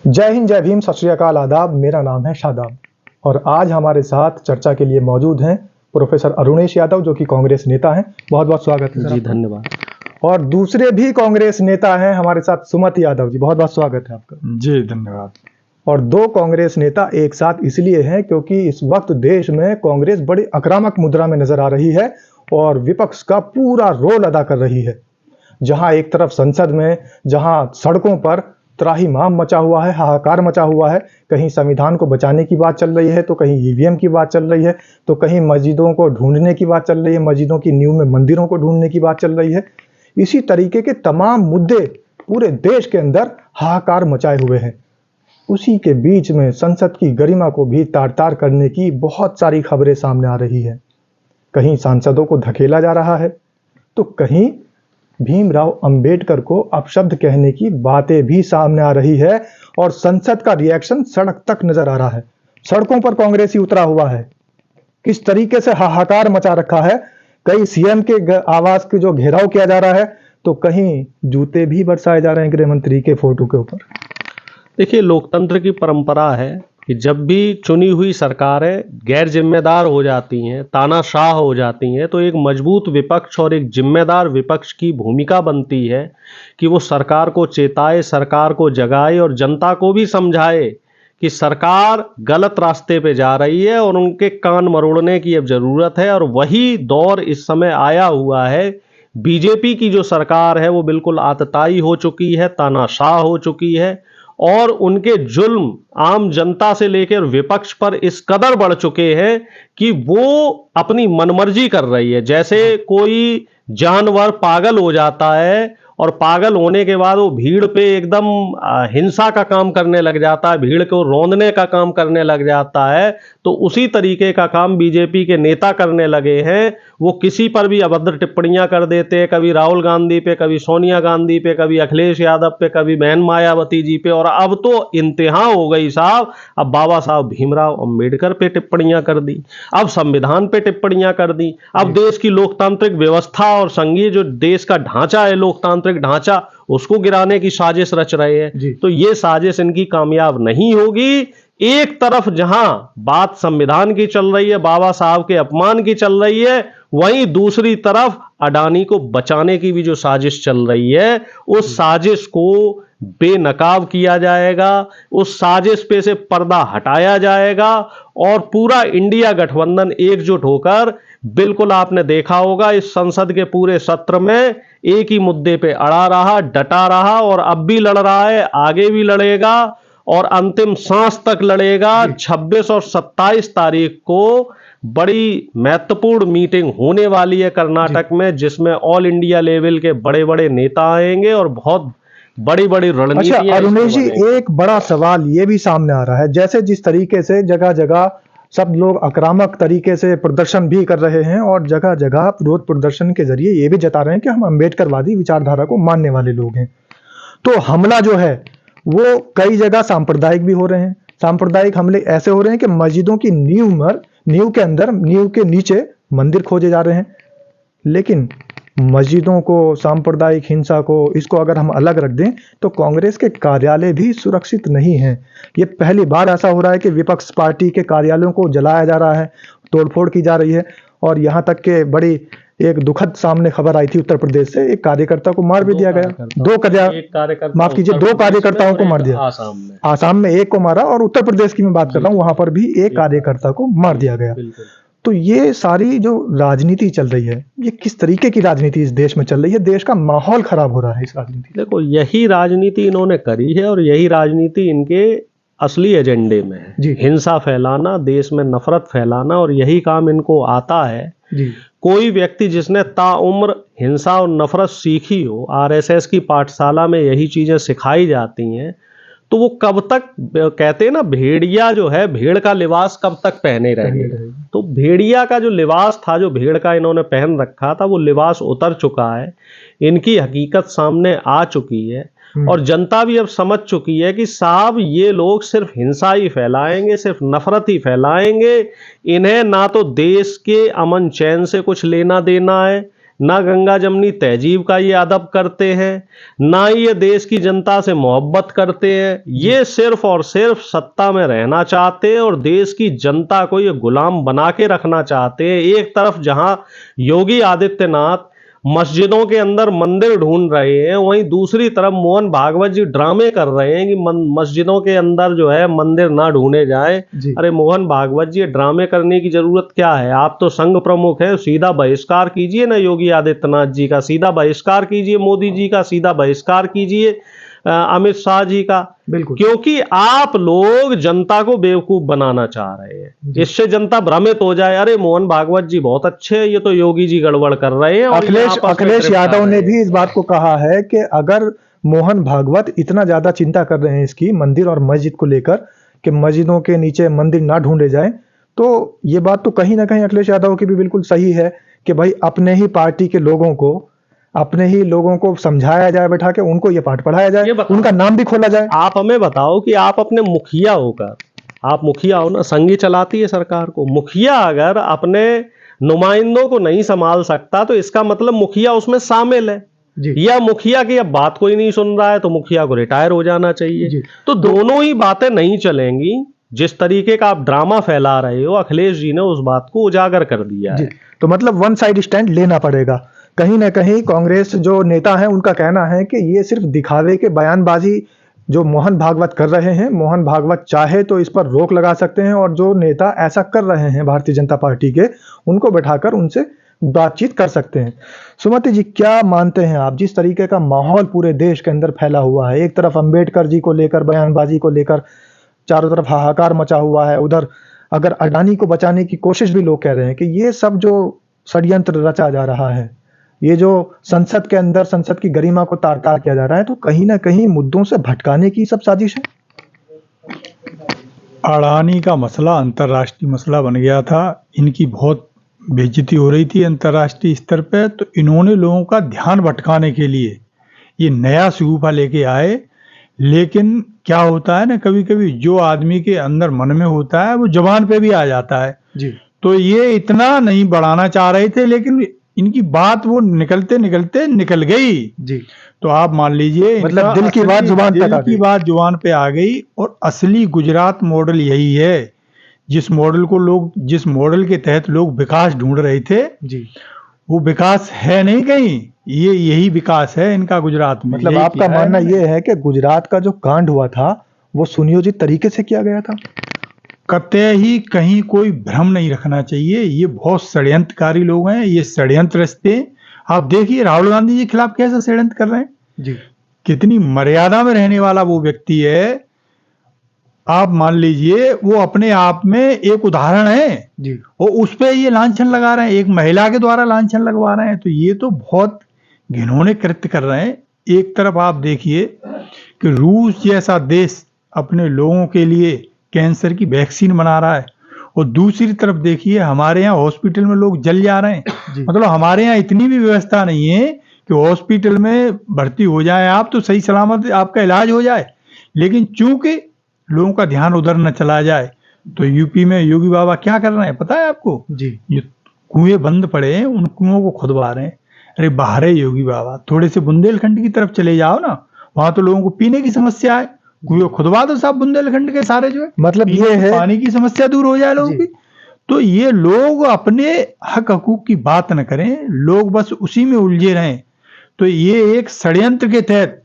जय हिंद, जय भीम, सत श्री अकाल, आदाब। मेरा नाम है शादाब और आज हमारे साथ चर्चा के लिए मौजूद हैं प्रोफेसर अरुणेश यादव, जो कि कांग्रेस नेता हैं। बहुत बहुत स्वागत है जी, धन्यवाद। और दूसरे भी कांग्रेस नेता हैं हमारे साथ, सुमत यादव जी। बहुत बहुत स्वागत है आपका। जी, धन्यवाद। और दो कांग्रेस नेता एक साथ इसलिए हैं क्योंकि इस वक्त देश में कांग्रेस बड़ी आक्रामक मुद्रा में नजर आ रही है और विपक्ष का पूरा रोल अदा कर रही है। जहां एक तरफ संसद में, जहां सड़कों पर त्राहिमाम मचा हुआ है, हाहाकार मचा हुआ है, कहीं संविधान को बचाने की बात चल रही है, तो कहीं ईवीएम की बात चल रही है, तो कहीं मस्जिदों को ढूंढने की बात चल रही है, मस्जिदों की नींव में मंदिरों को ढूंढने की बात चल रही है। इसी तरीके के तमाम मुद्दे पूरे देश के अंदर हाहाकार मचाए हुए हैं। उसी के बीच में संसद की गरिमा को भी तार तार करने की बहुत सारी खबरें सामने आ रही है। कहीं सांसदों को धकेला जा रहा है, तो कहीं भीमराव अंबेडकर को अपशब्द कहने की बातें भी सामने आ रही है और संसद का रिएक्शन सड़क तक नजर आ रहा है। सड़कों पर कांग्रेसी उतरा हुआ है। किस तरीके से हाहाकार मचा रखा है। कई सीएम के आवास के जो घेराव किया जा रहा है, तो कहीं जूते भी बरसाए जा रहे हैं गृह मंत्री के फोटो के ऊपर। देखिए, लोकतंत्र की परंपरा है कि जब भी चुनी हुई सरकारें गैर जिम्मेदार हो जाती हैं, तानाशाह हो जाती हैं, तो एक मजबूत विपक्ष और एक जिम्मेदार विपक्ष की भूमिका बनती है कि वो सरकार को चेताए, सरकार को जगाए और जनता को भी समझाए कि सरकार गलत रास्ते पे जा रही है और उनके कान मरोड़ने की अब ज़रूरत है। और वही दौर इस समय आया हुआ है। बीजेपी की जो सरकार है वो बिल्कुल आतताई हो चुकी है, तानाशाह हो चुकी है और उनके जुल्म आम जनता से लेकर विपक्ष पर इस कदर बढ़ चुके हैं कि वो अपनी मनमर्जी कर रही है। जैसे कोई जानवर पागल हो जाता है और पागल होने के बाद वो भीड़ पे एकदम हिंसा का काम करने लग जाता है, भीड़ को रौंदने का काम करने लग जाता है, तो उसी तरीके का काम बीजेपी के नेता करने लगे हैं। वो किसी पर भी अभद्र टिप्पणियां कर देते हैं, कभी राहुल गांधी पे, कभी सोनिया गांधी पे, कभी अखिलेश यादव पे, कभी बहन मायावती जी पे, और अब तो इंतहा हो गई साहब। अब बाबा साहब भीमराव अंबेडकर पे टिप्पणियां कर दी, अब संविधान पे टिप्पणियां कर दी, अब देश की लोकतांत्रिक व्यवस्था और संघीय जो देश का ढांचा है, लोकतांत्रिक ढांचा, उसको गिराने की साजिश रच रहे हैं। तो ये साजिश इनकी कामयाब नहीं होगी। एक तरफ जहां बात संविधान की चल रही है, बाबा साहब के अपमान की चल रही है, वहीं दूसरी तरफ अडानी को बचाने की भी जो साजिश चल रही है, उस साजिश को बेनकाब किया जाएगा, उस साजिश पे से पर्दा हटाया जाएगा और पूरा इंडिया गठबंधन एकजुट होकर, बिल्कुल आपने देखा होगा इस संसद के पूरे सत्र में एक ही मुद्दे पे अड़ा रहा, डटा रहा और अब भी लड़ रहा है, आगे भी लड़ेगा और अंतिम सांस तक लड़ेगा। 26 और 27 तारीख को बड़ी महत्वपूर्ण मीटिंग होने वाली है कर्नाटक में, जिसमें ऑल इंडिया लेवल के बड़े बड़े नेता आएंगे और बहुत बड़ी बड़ी रणनीति। अच्छा अरुणेश जी, एक बड़ा सवाल ये भी सामने आ रहा है, जैसे जिस तरीके से जगह जगह सब लोग आक्रामक तरीके से प्रदर्शन भी कर रहे हैं और जगह जगह विरोध प्रदर्शन के जरिए ये भी जता रहे हैं कि हम अंबेडकरवादी विचारधारा को मानने वाले लोग हैं, तो हमला जो है वो कई जगह सांप्रदायिक भी हो रहे हैं। सांप्रदायिक हमले ऐसे हो रहे हैं कि मस्जिदों की नींव के अंदर, नींव के नीचे मंदिर खोजे जा रहे हैं। लेकिन मस्जिदों को, सांप्रदायिक हिंसा को, इसको अगर हम अलग रख दें तो कांग्रेस के कार्यालय भी सुरक्षित नहीं हैं। ये पहली बार ऐसा हो रहा है कि विपक्ष पार्टी के कार्यालयों को जलाया जा रहा है, तोड़फोड़ की जा रही है और यहाँ तक के बड़ी एक दुखद सामने खबर आई थी उत्तर प्रदेश से, एक कार्यकर्ता को मार भी दिया गया। माफ कीजिए, 2 कार्यकर्ताओं को मार दिया। आसाम में एक को मारा और उत्तर प्रदेश की मैं बात कर रहा हूँ, वहां पर भी एक कार्यकर्ता को मार दिया गया। तो ये सारी जो राजनीति चल रही है, ये किस तरीके की राजनीति इस देश में चल रही है? देश का माहौल खराब हो रहा है इस राजनीति। देखो, यही राजनीति इन्होंने करी है और यही राजनीति इनके असली एजेंडे में है। हिंसा फैलाना, देश में नफरत फैलाना, और यही काम इनको आता है। कोई व्यक्ति जिसने ताउम्र हिंसा और नफरत सीखी हो, आरएसएस की पाठशाला में यही चीजें सिखाई जाती हैं, तो वो कब तक, कहते हैं ना, भेड़िया जो है, भेड़ का लिबास कब तक पहने रहेगा। तो भेड़िया का जो लिबास था, जो भेड़ का इन्होंने पहन रखा था, वो लिबास उतर चुका है। इनकी हकीकत सामने आ चुकी है और जनता भी अब समझ चुकी है कि साहब ये लोग सिर्फ हिंसा ही फैलाएंगे, सिर्फ नफरत ही फैलाएंगे। इन्हें ना तो देश के अमन चैन से कुछ लेना देना है, ना गंगा जमनी तहजीब का ये अदब करते हैं, ना ये देश की जनता से मोहब्बत करते हैं। ये सिर्फ और सिर्फ सत्ता में रहना चाहते हैं और देश की जनता को ये गुलाम बना के रखना चाहते हैं। एक तरफ जहां योगी आदित्यनाथ मस्जिदों के अंदर मंदिर ढूंढ रहे हैं, वहीं दूसरी तरफ मोहन भागवत जी ड्रामे कर रहे हैं कि मस्जिदों के अंदर जो है मंदिर ना ढूंढे जाए। अरे मोहन भागवत जी, ड्रामे करने की जरूरत क्या है? आप तो संघ प्रमुख है, सीधा बहिष्कार कीजिए ना योगी आदित्यनाथ जी का, सीधा बहिष्कार कीजिए मोदी जी का, सीधा बहिष्कार कीजिए अमित शाह जी का। बिल्कुल, क्योंकि आप लोग जनता को बेवकूफ बनाना चाह रहे हैं, इससे जनता भ्रमित हो जाए, अरे मोहन भागवत जी बहुत अच्छे हैं, ये तो योगी जी गड़बड़ कर रहे हैं। और अखिलेश यादव ने भी इस बात को कहा है कि अगर मोहन भागवत इतना ज्यादा चिंता कर रहे हैं इसकी मंदिर और मस्जिद को लेकर कि मस्जिदों के नीचे मंदिर ना ढूंढे जाएं, तो ये बात तो कहीं ना कहीं अखिलेश यादव की भी बिल्कुल सही है कि भाई अपने ही पार्टी के लोगों को, अपने ही लोगों को समझाया जाए, बैठा के उनको ये पाठ पढ़ाया जाए, उनका नाम भी खोला जाए। आप हमें बताओ कि आप अपने मुखिया होकर, आप मुखिया हो ना, संघ चलाती है सरकार को, मुखिया अगर अपने नुमाइंदों को नहीं संभाल सकता तो इसका मतलब मुखिया उसमें शामिल है जी। या मुखिया की अब बात कोई नहीं सुन रहा है तो मुखिया को रिटायर हो जाना चाहिए जी। तो दोनों ही बातें नहीं चलेंगी। जिस तरीके का आप ड्रामा फैला रहे हो, अखिलेश जी ने उस बात को उजागर कर दिया है। तो मतलब वन साइड स्टैंड लेना पड़ेगा। कहीं ना कहीं कांग्रेस जो नेता हैं उनका कहना है कि ये सिर्फ दिखावे के बयानबाजी जो मोहन भागवत कर रहे हैं, मोहन भागवत चाहे तो इस पर रोक लगा सकते हैं और जो नेता ऐसा कर रहे हैं भारतीय जनता पार्टी के, उनको बैठाकर उनसे बातचीत कर सकते हैं। सुमति जी, क्या मानते हैं आप, जिस तरीके का माहौल पूरे देश के अंदर फैला हुआ है, एक तरफ अंबेडकर जी को लेकर, बयानबाजी को लेकर चारों तरफ हाहाकार मचा हुआ है, उधर अगर अडानी को बचाने की कोशिश भी लोग कह रहे हैं कि ये सब जो षड्यंत्र रचा जा रहा है, ये जो संसद के अंदर संसद की गरिमा को तार तार किया जा रहा है, तो कहीं ना कहीं मुद्दों से भटकाने की सब साजिश है। अडानी का मसला अंतर्राष्ट्रीय मसला बन गया था, इनकी बहुत बेइज्जती हो रही थी अंतर्राष्ट्रीय स्तर पे, तो इन्होंने लोगों का ध्यान भटकाने के लिए ये नया शगुफा लेके आए। लेकिन क्या होता है ना, कभी कभी जो आदमी के अंदर मन में होता है वो जुबान पे भी आ जाता है जी। तो ये इतना नहीं बढ़ाना चाह रहे थे, लेकिन इनकी बात वो निकलते निकलते निकल गई जी। तो आप मान लीजिए, मतलब दिल की बात जुबान पे आ गई। और असली गुजरात मॉडल यही है, जिस मॉडल के तहत लोग विकास ढूंढ रहे थे जी, वो विकास है नहीं कहीं, ये यही विकास है इनका गुजरात में। मतलब आपका मानना ये है कि गुजरात का जो कांड हुआ था वो सुनियोजित तरीके से किया गया था? कतई ही कहीं कोई भ्रम नहीं रखना चाहिए, ये बहुत षड्यंत्रकारी लोग हैं, ये षड्यंत्र रचते हैं। आप देखिए राहुल गांधी जी के खिलाफ कैसा षड्यंत्र कर रहे हैं जी। कितनी मर्यादा में रहने वाला वो व्यक्ति है, आप मान लीजिए वो अपने आप में एक उदाहरण है जी। और उस पर ये लांछन लगा रहे हैं, एक महिला के द्वारा लांछन लगवा रहे हैं, तो ये तो बहुत घिनौने कृत्य कर रहे हैं। एक तरफ आप देखिए कि रूस जैसा देश अपने लोगों के लिए कैंसर की वैक्सीन बना रहा है और दूसरी तरफ देखिए हमारे यहाँ हॉस्पिटल में लोग जल जा रहे हैं। मतलब हमारे यहाँ इतनी भी व्यवस्था नहीं है कि हॉस्पिटल में भर्ती हो जाए आप तो सही सलामत आपका इलाज हो जाए, लेकिन चूंकि लोगों का ध्यान उधर न चला जाए तो यूपी में योगी बाबा क्या कर रहे हैं पता है आपको जी? ये कुएं बंद पड़े हैं, उन कुओं को खुदवा रहे हैं। अरे बाहर है योगी बाबा, थोड़े से बुंदेलखंड की तरफ चले जाओ ना, वहां तो लोगों को पीने की समस्या है, कुएं खुदवा दो सब बुंदेलखंड के सारे जो है, मतलब ये है पानी की समस्या दूर हो जाए लोगों की। तो ये लोग अपने हक हकूक की बात न करें, लोग बस उसी में उलझे रहें। तो ये एक षड्यंत्र के तहत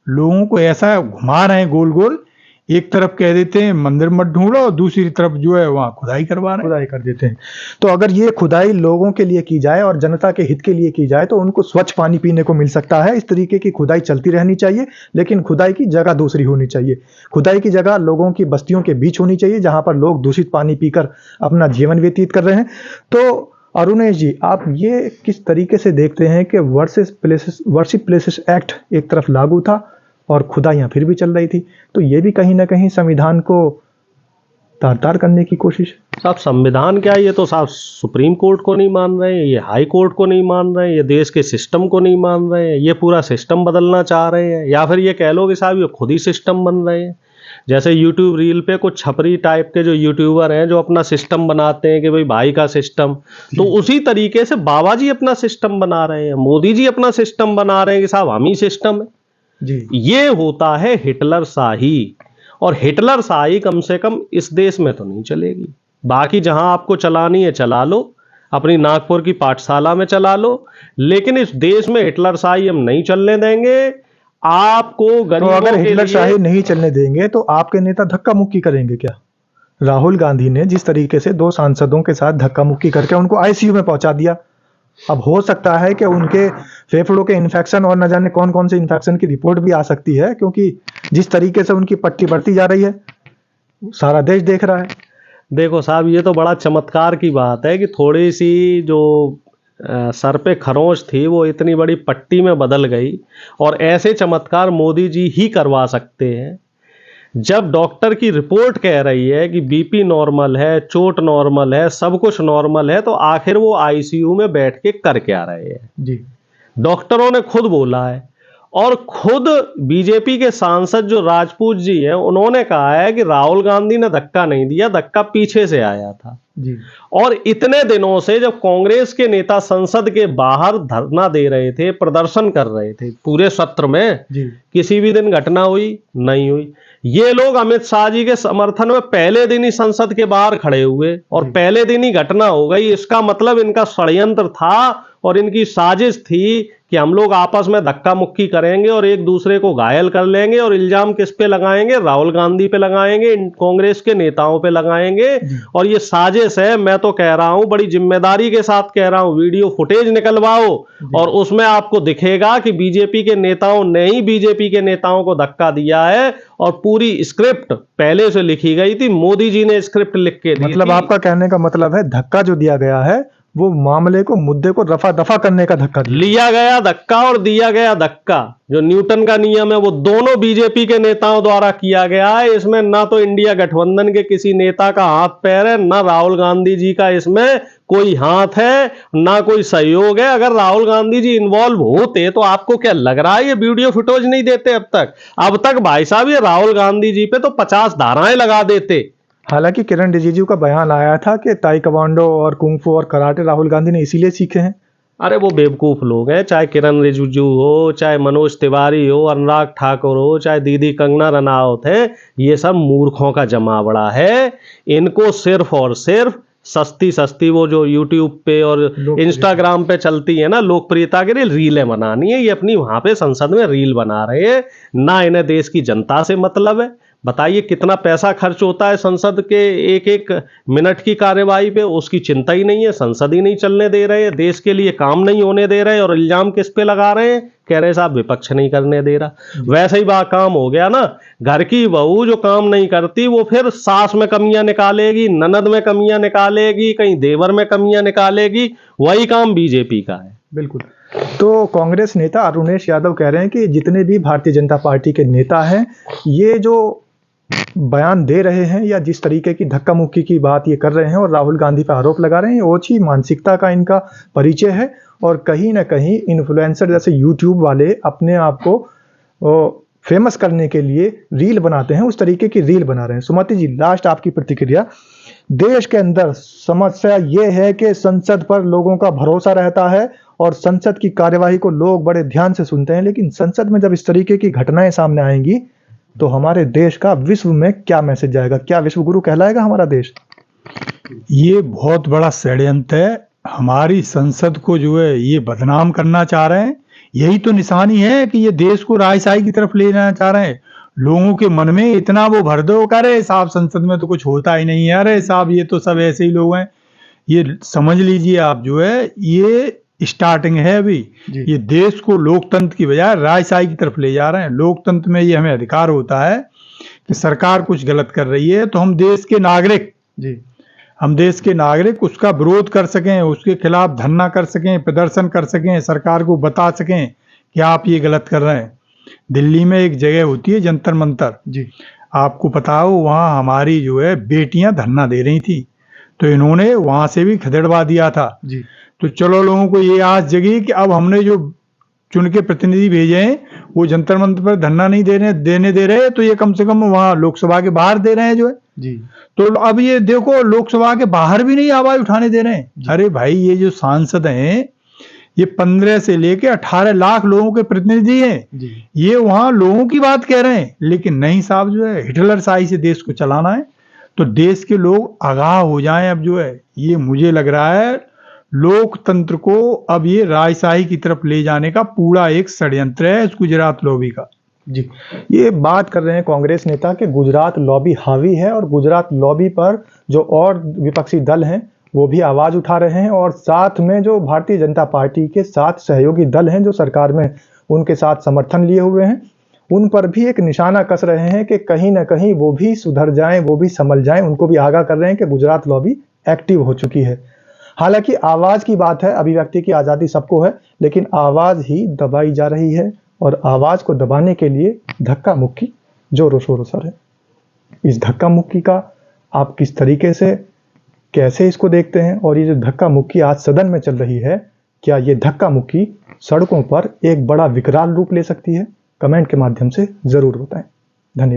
लोगों को ऐसा घुमा रहे हैं गोल गोल, एक तरफ कह देते हैं मंदिर मत ढूंढो और दूसरी तरफ जो है वहां खुदाई करवा रहे हैं, खुदाई कर देते हैं। तो अगर ये खुदाई लोगों के लिए की जाए और जनता के हित के लिए की जाए तो उनको स्वच्छ पानी पीने को मिल सकता है। इस तरीके की खुदाई चलती रहनी चाहिए, लेकिन खुदाई की जगह दूसरी होनी चाहिए। खुदाई की जगह लोगों की बस्तियों के बीच होनी चाहिए जहां पर लोग दूषित पानी पीकर अपना जीवन व्यतीत कर रहे हैं। तो अरुणेश जी, आप ये किस तरीके से देखते हैं कि वर्शिप प्लेसेस एक्ट एक तरफ लागू था और खुदाइयां फिर भी चल रही थी, तो ये भी कहीं ना कहीं संविधान को तार तार करने की कोशिश है। साहब संविधान क्या है, ये तो साहब सुप्रीम कोर्ट को नहीं मान रहे हैं, ये हाई कोर्ट को नहीं मान रहे हैं, ये देश के सिस्टम को नहीं मान रहे हैं, ये पूरा सिस्टम बदलना चाह रहे हैं, या फिर ये कह लो कि साहब ये खुद ही सिस्टम बन रहे हैं। जैसे यूट्यूब रील पे कुछ छपरी टाइप के जो यूट्यूबर हैं जो अपना सिस्टम बनाते हैं कि भाई का सिस्टम, तो उसी तरीके से बाबा जी अपना सिस्टम बना रहे हैं, मोदी जी अपना सिस्टम बना रहे हैं कि साहब हम ही सिस्टम है जी। ये होता है हिटलर शाही, और हिटलर शाही कम से कम इस देश में तो नहीं चलेगी। बाकी जहां आपको चलानी है चला लो, अपनी नागपुर की पाठशाला में चला लो, लेकिन इस देश में हिटलर शाही हम नहीं चलने देंगे। आपको तो गरीबों अगर के हिटलर लिए शाही नहीं चलने देंगे तो आपके नेता धक्का मुक्की करेंगे क्या? राहुल गांधी ने जिस तरीके से 2 सांसदों के साथ धक्का मुक्की करके उनको आईसीयू में पहुंचा दिया, अब हो सकता है कि उनके फेफड़ों के इन्फेक्शन और न जाने कौन कौन से इन्फेक्शन की रिपोर्ट भी आ सकती है, क्योंकि जिस तरीके से उनकी पट्टी बढ़ती जा रही है सारा देश देख रहा है। देखो साहब, ये तो बड़ा चमत्कार की बात है कि थोड़ी सी जो सर पे खरोंच थी वो इतनी बड़ी पट्टी में बदल गई, और ऐसे चमत्कार मोदी जी ही करवा सकते हैं। जब डॉक्टर की रिपोर्ट कह रही है कि बीपी नॉर्मल है, चोट नॉर्मल है, सब कुछ नॉर्मल है, तो आखिर वो आईसीयू में बैठ के कर क्या रहे हैं? जी। डॉक्टरों ने खुद बोला है, और खुद बीजेपी के सांसद जो राजपूत जी हैं उन्होंने कहा है कि राहुल गांधी ने धक्का नहीं दिया, धक्का पीछे से आया था। जी। और इतने दिनों से जब कांग्रेस के नेता संसद के बाहर धरना दे रहे थे, प्रदर्शन कर रहे थे पूरे सत्र में, जी। किसी भी दिन घटना हुई नहीं हुई। ये लोग अमित शाह जी के समर्थन में पहले दिन ही संसद के बाहर खड़े हुए और पहले दिन ही घटना हो गई। इसका मतलब इनका षड्यंत्र था और इनकी साजिश थी कि हम लोग आपस में धक्का मुक्की करेंगे और एक दूसरे को घायल कर लेंगे, और इल्जाम किस पे लगाएंगे? राहुल गांधी पे लगाएंगे, कांग्रेस के नेताओं पे लगाएंगे। और ये साजिश है, मैं तो कह रहा हूं, बड़ी जिम्मेदारी के साथ कह रहा हूं, वीडियो फुटेज निकलवाओ और उसमें आपको दिखेगा कि बीजेपी के नेताओं ने ही बीजेपी के नेताओं को धक्का दिया है, और पूरी स्क्रिप्ट पहले से लिखी गई थी, मोदी जी ने स्क्रिप्ट लिख के दी मतलब थी। आपका कहने का मतलब है धक्का जो दिया गया है वो मामले को, मुद्दे को रफा दफा करने का धक्का लिया गया धक्का और दिया गया धक्का, जो न्यूटन का नियम है, वो दोनों बीजेपी के नेताओं द्वारा किया गया है। इसमें ना तो इंडिया गठबंधन के किसी नेता का हाथ पैर है, ना राहुल गांधी जी का इसमें कोई हाथ है, ना कोई सहयोग है। अगर राहुल गांधी जी इन्वॉल्व होते तो आपको क्या लग रहा है ये वीडियो फुटेज नहीं देते अब तक भाई साहब ये राहुल गांधी जी पे तो 50 धाराएं लगा देते। हालांकि किरण रिजिजू का बयान आया था कि ताइक्वांडो और कुंफू और कराटे राहुल गांधी ने इसीलिए सीखे हैं। अरे वो बेवकूफ लोग हैं, चाहे किरण रिजिजू हो, चाहे मनोज तिवारी हो, अनुराग ठाकुर हो, चाहे दीदी कंगना रनावत है, ये सब मूर्खों का जमावड़ा है। इनको सिर्फ और सिर्फ सस्ती सस्ती वो जो यूट्यूब पे और इंस्टाग्राम पे चलती है ना, लोकप्रियता के लिए रीलें बनानी है। ये अपनी वहां पे संसद में रील बना रहे हैं, ना इन्हें देश की जनता से मतलब है। बताइए कितना पैसा खर्च होता है संसद के एक एक मिनट की कार्यवाही पे, उसकी चिंता ही नहीं है। संसद ही नहीं चलने दे रहे, देश के लिए काम नहीं होने दे रहे, और इल्जाम किस पे लगा रहे हैं? कह रहे साहब विपक्ष नहीं करने दे रहा। वैसे ही बात काम हो गया ना, घर की बहू जो काम नहीं करती वो फिर सास में कमियां निकालेगी, ननद में कमियां निकालेगी, कहीं देवर में कमियां निकालेगी। वही काम बीजेपी का है। बिल्कुल। तो कांग्रेस नेता अरुणेश यादव कह रहे हैं कि जितने भी भारतीय जनता पार्टी के नेता हैं, ये जो बयान दे रहे हैं या जिस तरीके की धक्का मुक्की की बात ये कर रहे हैं और राहुल गांधी पर आरोप लगा रहे हैं, ओछी मानसिकता का इनका परिचय है। और कहीं ना कहीं इन्फ्लुएंसर जैसे यूट्यूब वाले अपने आप को फेमस करने के लिए रील बनाते हैं, उस तरीके की रील बना रहे हैं। सुमति जी, लास्ट आपकी प्रतिक्रिया। देश के अंदर समस्या ये है कि संसद पर लोगों का भरोसा रहता है और संसद की कार्यवाही को लोग बड़े ध्यान से सुनते हैं, लेकिन संसद में जब इस तरीके की घटनाएं सामने आएंगी तो हमारे देश का विश्व में क्या मैसेज जाएगा? क्या विश्व गुरु कहलाएगा हमारा देश? ये बहुत बड़ा षड्यंत्र है। हमारी संसद को जो है ये बदनाम करना चाह रहे हैं। यही तो निशानी है कि ये देश को राजशाही की तरफ ले जाना चाह रहे हैं। लोगों के मन में इतना वो भर दो, अरे साहब संसद में तो कुछ होता ही नहीं है, अरे साहब ये तो सब ऐसे ही लोग हैं। ये समझ लीजिए आप, जो है ये स्टार्टिंग है अभी। ये देश को लोकतंत्र की बजाय राजशाही की तरफ ले जा रहे हैं। लोकतंत्र में ये हमें अधिकार होता है कि सरकार कुछ गलत कर रही है तो हम देश के नागरिक उसका विरोध कर सकें, उसके खिलाफ धरना कर सकें, प्रदर्शन कर सकें, सरकार को बता सकें कि आप ये गलत कर रहे हैं। दिल्ली में एक जगह होती है जंतर मंतर, आपको पता हो वहाँ हमारी जो है बेटियां धरना दे रही थी, तो इन्होंने वहां से भी खदेड़वा दिया था जी। तो चलो लोगों को ये आस जगी कि अब हमने जो चुन के प्रतिनिधि भेजे हैं वो जंतर मंतर पर धरना नहीं देने दे रहे, तो ये कम से कम वहाँ लोकसभा के बाहर दे रहे हैं जो है जी। तो अब ये देखो लोकसभा के बाहर भी नहीं आवाज उठाने दे रहे हैं। अरे भाई ये जो सांसद हैं ये 15 से लेके 18 लाख लोगों के प्रतिनिधि हैं, ये वहां लोगों की बात कह रहे हैं, लेकिन नहीं साहब जो है हिटलर शाही से देश को चलाना है, तो देश के लोग आगाह हो जाएं। अब जो है ये मुझे लग रहा है लोकतंत्र को अब ये राजशाही की तरफ ले जाने का पूरा एक षड्यंत्र है इस गुजरात लॉबी का। जी, ये बात कर रहे हैं कांग्रेस नेता कि गुजरात लॉबी हावी है और गुजरात लॉबी पर जो और विपक्षी दल हैं वो भी आवाज उठा रहे हैं, और साथ में जो भारतीय जनता पार्टी के साथ सहयोगी दल हैं जो सरकार में उनके साथ समर्थन लिए हुए हैं, उन पर भी एक निशाना कस रहे हैं कि कहीं ना कहीं वो भी सुधर जाएं, वो भी संभल जाएं। उनको भी आगाह कर रहे हैं कि गुजरात लॉबी एक्टिव हो चुकी है। हालांकि आवाज की बात है, अभिव्यक्ति की आज़ादी सबको है, लेकिन आवाज ही दबाई जा रही है और आवाज को दबाने के लिए धक्का मुक्की जोरों शोरों से है। इस धक्का मुक्की का आप किस तरीके से कैसे इसको देखते हैं, और ये जो धक्का मुक्की आज सदन में चल रही है, क्या ये धक्का मुक्की सड़कों पर एक बड़ा विकराल रूप ले सकती है? कमेंट के माध्यम से जरूर बताएं। धन्यवाद।